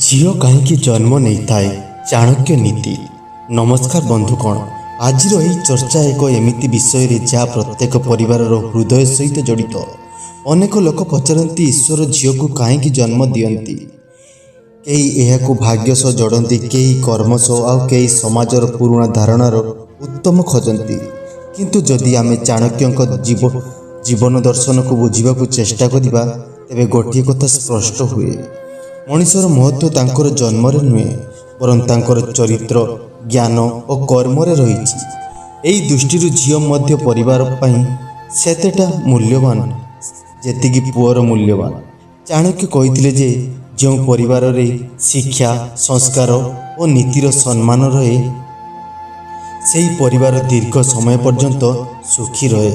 झील कहीं जन्म नहीं थाए चाणक्य नीति। नमस्कार बंधुगण, आज चर्चा एक एमिति विषय रे जहाँ प्रत्येक परिवार हृदय सहित जड़ित। अनेक लोक पचारती ईश्वर झील को कहीं जन्म दियंती। कई यह भाग्य सह जोड़ती, कई कर्म सह आउ कई समाजर पुराणा धारणार उत्तम खोजती। किंतु जदि आमे चाणक्य जीवन दर्शन को बुझा चेष्टा करिबा तेबे गोटे कथा स्पष्ट हुए। मनिषर महत्व तांकर जन्मरे नुहे बरं तांकर चरित्र, ज्ञान और कर्मरे रहिछि। एई दृष्टि झील मध्य परिवार पई सेतेटा मूल्यवान जेतिकी पुअर मूल्यवान। चाणक्य कहिथिले जे जो परिवार रे शिक्षा, संस्कार और नीतिर सम्मान रहे सेही परिवार दीर्घ समय पर्यंत सुखी रहे।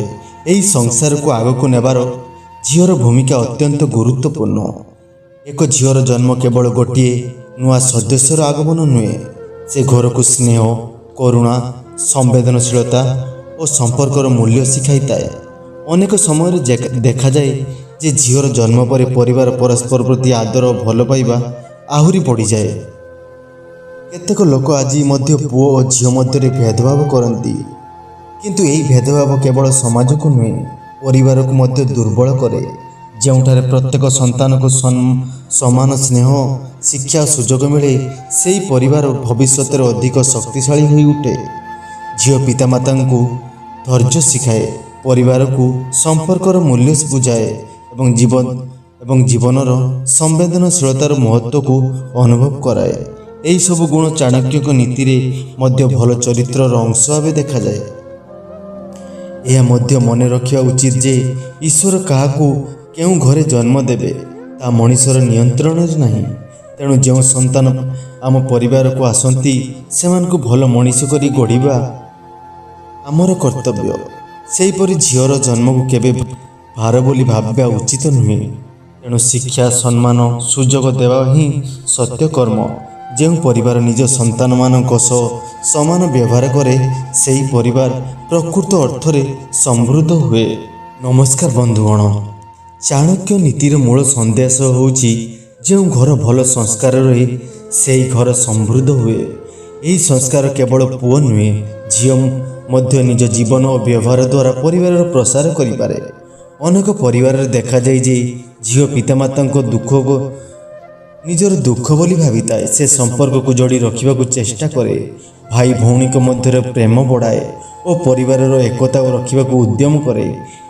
एही संसार को आगको नेबार झीर भूमिका अत्यंत गुरुत्वपूर्ण। एक झीर जन्म केवल गोटे नुआ सदस्यर आगमन नुहे, से घर को स्नेह, करुणा, संवेदनशीलता और संपर्कर मूल्य शिखाई थाए। अनेक समय देखा जाए जे झीर जन्म पर परिवार परस्पर प्रति आदर और भल पाइबा आहुरी बढ़ी जाए। केतेक लोक आज मध्य पुओ और झील मध्य भेदभाव करती, किंतु यही भेदभाव केवल समाज को नुहे परिवार को मध्य दुर्बल करे। ଯେଉଁଠାରେ ପ୍ରତ୍ୟେକ ସନ୍ତାନକୁ ସମାନ ସ୍ନେହ, ଶିକ୍ଷା ଓ ସୁଯୋଗ ମିଳେ, ସେହି ପରିବାର ଭବିଷ୍ୟତରେ ଅଧିକ ଶକ୍ତିଶାଳୀ ହୋଇ ଉଠେ। ଝିଅ ପିତାମାତାଙ୍କୁ ଧୈର୍ଯ୍ୟ ଶିଖାଏ, ପରିବାରକୁ ସମ୍ପର୍କର ମୂଲ୍ୟ ବୁଝାଏ ଏବଂ ଜୀବନର ସମ୍ବେଦନଶୀଳତାର ମହତ୍ତ୍ୱକୁ ଅନୁଭବ କରାଏ। ଏହିସବୁ ଗୁଣ ଚାଣକ୍ୟଙ୍କ ନୀତିରେ ମଧ୍ୟ ଭଲ ଚରିତ୍ରର ଅଂଶ ଭାବେ ଦେଖାଯାଏ। ଏହା ମଧ୍ୟ ମନେ ରଖିବା ଉଚିତ ଯେ ଈଶ୍ୱର କାହାକୁ କେଉଁ ଘରେ ଜନ୍ମ ଦେବେ ତା ମଣିଷର ନିୟନ୍ତ୍ରଣରେ ନାହିଁ। ତେଣୁ ଯେଉଁ ସନ୍ତାନ ଆମ ପରିବାରକୁ ଆସନ୍ତି ସେମାନଙ୍କୁ ଭଲ ମଣିଷ କରି ଗଢ଼ିବା ଆମର କର୍ତ୍ତବ୍ୟ। ସେହିପରି ଝିଅର ଜନ୍ମକୁ କେବେ ଭାର ବୋଲି ଭାବିବା ଉଚିତ ନୁହେଁ। ତେଣୁ ଶିକ୍ଷା, ସମ୍ମାନ, ସୁଯୋଗ ଦେବା ହିଁ ସତ୍ୟ କର୍ମ। ଯେଉଁ ପରିବାର ନିଜ ସନ୍ତାନମାନଙ୍କ ସହ ସମାନ ବ୍ୟବହାର କରେ ସେହି ପରିବାର ପ୍ରକୃତ ଅର୍ଥରେ ସମୃଦ୍ଧ ହୁଏ। ନମସ୍କାର ବନ୍ଧୁଗଣ, ଚାଣକ୍ୟ ନୀତିର ମୂଳ ସନ୍ଦେଶ ହେଉଛି ଯେଉଁ ଘର ଭଲ ସଂସ୍କାର ରହେ ସେହି ଘର ସମୃଦ୍ଧ ହୁଏ। ଏହି ସଂସ୍କାର କେବଳ ପୁଅ ନୁହେଁ, ଝିଅ ମଧ୍ୟ ନିଜ ଜୀବନ ଓ ବ୍ୟବହାର ଦ୍ୱାରା ପରିବାରର ପ୍ରସାର କରିପାରେ। ଅନେକ ପରିବାରରେ ଦେଖାଯାଏ ଯେ ଝିଅ ପିତାମାତାଙ୍କ ଦୁଃଖକୁ ନିଜର ଦୁଃଖ ବୋଲି ଭାବିଥାଏ। ସେ ସମ୍ପର୍କକୁ ଯୋଡ଼ି ରଖିବାକୁ ଚେଷ୍ଟା କରେ, ଭାଇ ଭଉଣୀଙ୍କ ମଧ୍ୟରେ ପ୍ରେମ ବଢ଼ାଏ ଓ ପରିବାରର ଏକତା ରଖିବାକୁ ଉଦ୍ୟମ କରେ।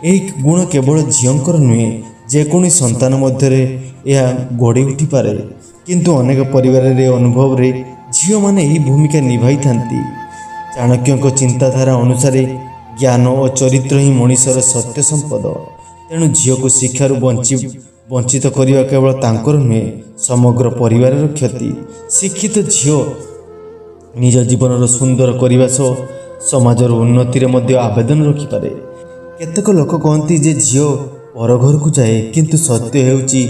ଏହି ଗୁଣ କେବଳ ଝିଅଙ୍କର ନୁହେଁ, ଯେକୌଣସି ସନ୍ତାନ ମଧ୍ୟରେ ଏହା ଗଢ଼ି ଉଠିପାରେ। କିନ୍ତୁ ଅନେକ ପରିବାରରେ ଅନୁଭବରେ ଝିଅମାନେ ଏହି ଭୂମିକା ନିଭାଇଥାନ୍ତି। ଚାଣକ୍ୟଙ୍କ ଚିନ୍ତାଧାରା ଅନୁସାରେ ଜ୍ଞାନ ଓ ଚରିତ୍ର ହିଁ ମଣିଷର ସତ୍ୟ ସମ୍ପଦ। ତେଣୁ ଝିଅକୁ ଶିକ୍ଷାରୁ ବଞ୍ଚିତ କରିବା କେବଳ ତାଙ୍କର ନୁହେଁ, ସମଗ୍ର ପରିବାରର କ୍ଷତି। ଶିକ୍ଷିତ ଝିଅ ନିଜ ଜୀବନର ସୁନ୍ଦର କରିବା ସହ ସମାଜର ଉନ୍ନତିରେ ମଧ୍ୟ ଆବେଦନ ରଖିପାରେ। କେତେକ ଲୋକ କହନ୍ତି ଯେ ଝିଅ ପର ଘରକୁ ଯାଏ, କିନ୍ତୁ ସତ୍ୟ ହେଉଛି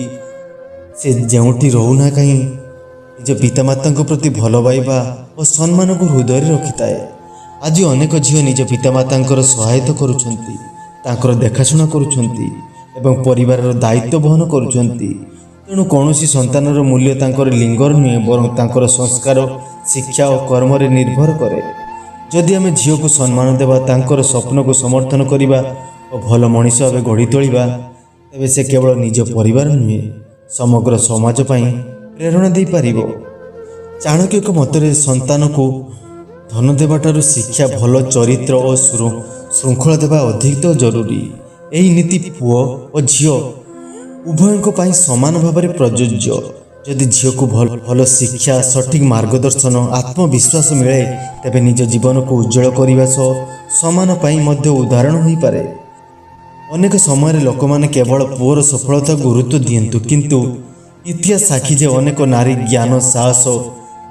ସେ ଯେଉଁଠି ରହୁନା କାହିଁ ନିଜ ପିତାମାତାଙ୍କ ପ୍ରତି ଭଲ ପାଇବା ଓ ସମ୍ମାନକୁ ହୃଦୟରେ ରଖିଥାଏ। ଆଜି ଅନେକ ଝିଅ ନିଜ ପିତାମାତାଙ୍କର ସହାୟତା କରୁଛନ୍ତି, ତାଙ୍କର ଦେଖାଶୁଣା କରୁଛନ୍ତି ଏବଂ ପରିବାରର ଦାୟିତ୍ୱ ବହନ କରୁଛନ୍ତି। ତେଣୁ କୌଣସି ସନ୍ତାନର ମୂଲ୍ୟ ତାଙ୍କର ଲିଙ୍ଗର ନୁହେଁ ବରଂ ତାଙ୍କର ସଂସ୍କାର, ଶିକ୍ଷା ଓ କର୍ମରେ ନିର୍ଭର କରେ। ଯଦି ଆମେ ଝିଅକୁ ସମ୍ମାନ ଦେବା, ତାଙ୍କର ସ୍ୱପ୍ନକୁ ସମର୍ଥନ କରିବା ଓ ଭଲ ମଣିଷ ଭାବେ ଗଢ଼ି ତୋଳିବା, ତେବେ ସେ କେବଳ ନିଜ ପରିବାର ନୁହେଁ ସମଗ୍ର ସମାଜ ପାଇଁ ପ୍ରେରଣା ଦେଇପାରିବ। ଚାଣକ୍ୟଙ୍କ ମତରେ ସନ୍ତାନକୁ ଧନ ଦେବାଠାରୁ ଶିକ୍ଷା, ଭଲ ଚରିତ୍ର ଓ ଶୃଙ୍ଖଳା ଦେବା ଅଧିକ ଜରୁରୀ। ଏହି ନୀତି ପୁଅ ଓ ଝିଅ ଉଭୟଙ୍କ ପାଇଁ ସମାନ ଭାବରେ ପ୍ରଯୁଜ୍ୟ। ଯଦି ଝିଅକୁ ଭଲ ଶିକ୍ଷା, ସଠିକ୍ ମାର୍ଗଦର୍ଶନ, ଆତ୍ମବିଶ୍ୱାସ ମିଳେ, ତେବେ ନିଜ ଜୀବନକୁ ଉଜ୍ଜ୍ୱଳ କରିବା ସହ ସମାନ ପାଇଁ ମଧ୍ୟ ଉଦାହରଣ ହୋଇପାରେ। ଅନେକ ସମୟରେ ଲୋକମାନେ କେବଳ ପୁଅର ସଫଳତାକୁ ଗୁରୁତ୍ୱ ଦିଅନ୍ତି, କିନ୍ତୁ ଇତିହାସ ସାକ୍ଷୀ ଯେ ଅନେକ ନାରୀ ଜ୍ଞାନ, ସାହସ,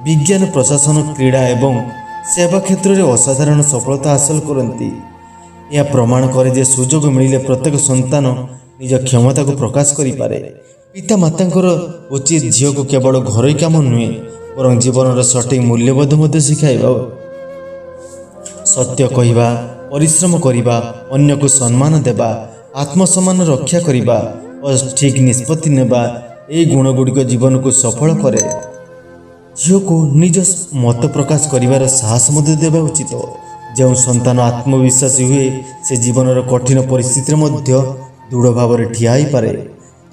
ବିଜ୍ଞାନ, ପ୍ରଶାସନ, କ୍ରୀଡ଼ା ଏବଂ ସେବା କ୍ଷେତ୍ରରେ ଅସାଧାରଣ ସଫଳତା ହାସଲ କରନ୍ତି। ଏହା ପ୍ରମାଣ କରେ ଯେ ସୁଯୋଗ ମିଳିଲେ ପ୍ରତ୍ୟେକ ସନ୍ତାନ ନିଜ କ୍ଷମତାକୁ ପ୍ରକାଶ କରିପାରେ। ପିତାମାତାଙ୍କର ଉଚିତ ଝିଅକୁ କେବଳ ଘରୋଇ କାମ ନୁହେଁ ବରଂ ଜୀବନର ସଠିକ୍ ମୂଲ୍ୟବୋଧ ମଧ୍ୟ ଶିଖାଇବା। ସତ୍ୟ କହିବା, ପରିଶ୍ରମ କରିବା, ଅନ୍ୟକୁ ସମ୍ମାନ ଦେବା, ଆତ୍ମସମ୍ମାନ ରକ୍ଷା କରିବା ଓ ଠିକ୍ ନିଷ୍ପତ୍ତି ନେବା, ଏହି ଗୁଣଗୁଡ଼ିକ ଜୀବନକୁ ସଫଳ କରେ। ଝିଅକୁ ନିଜ ମତ ପ୍ରକାଶ କରିବାର ସାହସ ମଧ୍ୟ ଦେବା ଉଚିତ। ଯେଉଁ ସନ୍ତାନ ଆତ୍ମବିଶ୍ୱାସୀ ହୁଏ ସେ ଜୀବନର କଠିନ ପରିସ୍ଥିତିରେ ମଧ୍ୟ ଦୃଢ଼ ଭାବରେ ଠିଆ ହୋଇପାରେ।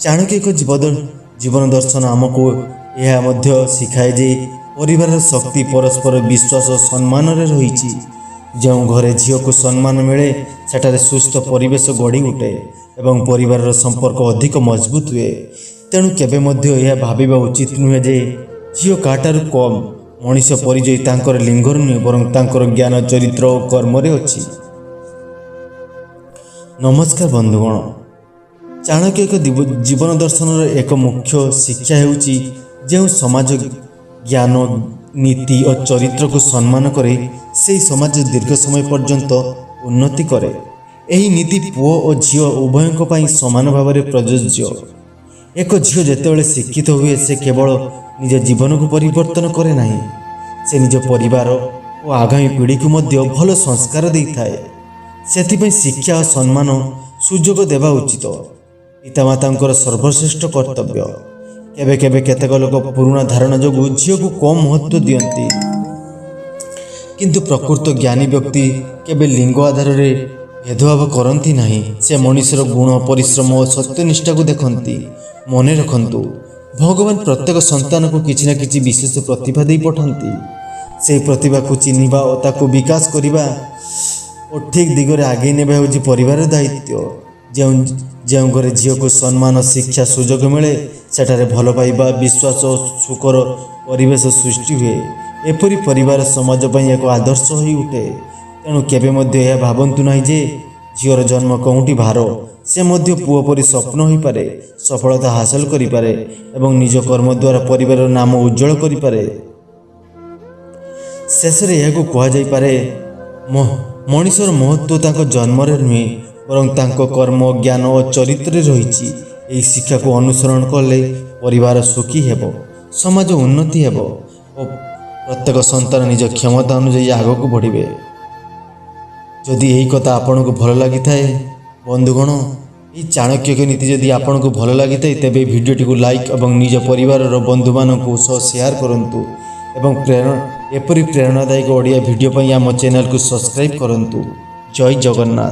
ଚାଣକ୍ୟଙ୍କ ଜୀବନ ଦର୍ଶନ ଆମକୁ ଏହା ମଧ୍ୟ ଶିଖାଏ ଯେ ପରିବାରର ଶକ୍ତି ପରସ୍ପର ବିଶ୍ୱାସ ଓ ସମ୍ମାନରେ ରହିଛି। ଯେଉଁ ଘରେ ଝିଅକୁ ସମ୍ମାନ ମିଳେ ସେଠାରେ ସୁସ୍ଥ ପରିବେଶ ଗଢ଼ି ଉଠେ ଏବଂ ପରିବାରର ସମ୍ପର୍କ ଅଧିକ ମଜବୁତ ହୁଏ। ତେଣୁ କେବେ ମଧ୍ୟ ଏହା ଭାବିବା ଉଚିତ ନୁହେଁ ଯେ ଝିଅ କାହାଠାରୁ କମ୍। ମଣିଷ ପରିଚୟ ତାଙ୍କର ଲିଙ୍ଗରୁ ନୁହେଁ ବରଂ ତାଙ୍କର ଜ୍ଞାନ, ଚରିତ୍ର ଓ କର୍ମରେ ଅଛି। ନମସ୍କାର ବନ୍ଧୁଗଣ, ଚାଣକ୍ୟଙ୍କ ଜୀବନ ଦର୍ଶନର ଏକ ମୁଖ୍ୟ ଶିକ୍ଷା ହେଉଛି ଯେଉଁ ସମାଜ ଜ୍ଞାନ, ନୀତି ଓ ଚରିତ୍ରକୁ ସମ୍ମାନ କରେ ସେହି ସମାଜ ଦୀର୍ଘ ସମୟ ପର୍ଯ୍ୟନ୍ତ ଉନ୍ନତି କରେ। ଏହି ନୀତି ପୁଅ ଓ ଝିଅ ଉଭୟଙ୍କ ପାଇଁ ସମାନ ଭାବରେ ପ୍ରଯୁଜ୍ୟ। ଏକ ଝିଅ ଯେତେବେଳେ ଶିକ୍ଷିତ ହୁଏ ସେ କେବଳ ନିଜ ଜୀବନକୁ ପରିବର୍ତ୍ତନ କରେ ନାହିଁ, ସେ ନିଜ ପରିବାର ଓ ଆଗାମୀ ପିଢ଼ିକୁ ମଧ୍ୟ ଭଲ ସଂସ୍କାର ଦେଇଥାଏ। ସେଥିପାଇଁ ଶିକ୍ଷା ଓ ସମ୍ମାନ ସୁଯୋଗ ଦେବା ଉଚିତ ପିତାମାତାଙ୍କର ସର୍ବଶ୍ରେଷ୍ଠ କର୍ତ୍ତବ୍ୟ। କେବେ କେବେ କେତେକ ଲୋକ ପୁରୁଣା ଧାରଣା ଯୋଗୁଁ ଝିଅକୁ କମ୍ ମହତ୍ତ୍ୱ ଦିଅନ୍ତି, କିନ୍ତୁ ପ୍ରକୃତ ଜ୍ଞାନୀ ବ୍ୟକ୍ତି କେବେ ଲିଙ୍ଗ ଆଧାରରେ ଭେଦଭାବ କରନ୍ତି ନାହିଁ। ସେ ମଣିଷର ଗୁଣ, ପରିଶ୍ରମ ଓ ସତ୍ୟନିଷ୍ଠାକୁ ଦେଖନ୍ତି। ମନେ ରଖନ୍ତୁ, ଭଗବାନ ପ୍ରତ୍ୟେକ ସନ୍ତାନକୁ କିଛି ନା କିଛି ବିଶେଷ ପ୍ରତିଭା ଦେଇ ପଠାନ୍ତି। ସେହି ପ୍ରତିଭାକୁ ଚିହ୍ନିବା ଓ ତାକୁ ବିକାଶ କରିବା ଓ ଠିକ୍ ଦିଗରେ ଆଗେଇ ନେବା ହେଉଛି ପରିବାରର ଦାୟିତ୍ୱ। ଯେଉଁ ଘରେ ଝିଅକୁ ସମ୍ମାନ, ଶିକ୍ଷା, ସୁଯୋଗ ମିଳେ ସେଠାରେ ଭଲ ପାଇବା, ବିଶ୍ୱାସ ଓ ସୁଖର ପରିବେଶ ସୃଷ୍ଟି ହୁଏ। ଏପରି ପରିବାର ସମାଜ ପାଇଁ ଏକ ଆଦର୍ଶ ହୋଇ ଉଠେ। ତେଣୁ କେବେ ମଧ୍ୟ ଏହା ଭାବନ୍ତୁ ନାହିଁ ଯେ ଝିଅର ଜନ୍ମ କେଉଁଠି ଭାର। ସେ ମଧ୍ୟ ପୁଅ ପରି ସ୍ୱପ୍ନ ହୋଇପାରେ, ସଫଳତା ହାସଲ କରିପାରେ ଏବଂ ନିଜ କର୍ମ ଦ୍ୱାରା ପରିବାରର ନାମ ଉଜ୍ଜ୍ୱଳ କରିପାରେ। ଶେଷରେ ଏହାକୁ କୁହାଯାଇପାରେ, ମଣିଷର ମହତ୍ତ୍ୱ ତାଙ୍କ ଜନ୍ମରେ ନୁହେଁ ବରଂ ତାଙ୍କ କର୍ମ, ଜ୍ଞାନ ଓ ଚରିତ୍ରରେ ରହିଛି। ଏହି ଶିକ୍ଷାକୁ ଅନୁସରଣ କଲେ ପରିବାର ସୁଖୀ ହେବ, ସମାଜ ଉନ୍ନତି ହେବ ଓ ପ୍ରତ୍ୟେକ ସନ୍ତାନ ନିଜ କ୍ଷମତା ଅନୁଯାୟୀ ଆଗକୁ ବଢ଼ିବେ। ଯଦି ଏହି କଥା ଆପଣଙ୍କୁ ଭଲ ଲାଗିଥାଏ ବନ୍ଧୁଗଣ, ଏହି ଚାଣକ୍ୟଙ୍କ ନୀତି ଯଦି ଆପଣଙ୍କୁ ଭଲ ଲାଗିଥାଏ ତେବେ ଭିଡ଼ିଓଟିକୁ ଲାଇକ୍ ଏବଂ ନିଜ ପରିବାରର ବନ୍ଧୁମାନଙ୍କୁ ସହ ସେୟାର କରନ୍ତୁ ଏବଂ ଏପରି ପ୍ରେରଣାଦାୟକ ଓଡ଼ିଆ ଭିଡ଼ିଓ ପାଇଁ ଆମ ଚ୍ୟାନେଲକୁ ସବସ୍କ୍ରାଇବ୍ କରନ୍ତୁ। ଜୟ ଜଗନ୍ନାଥ।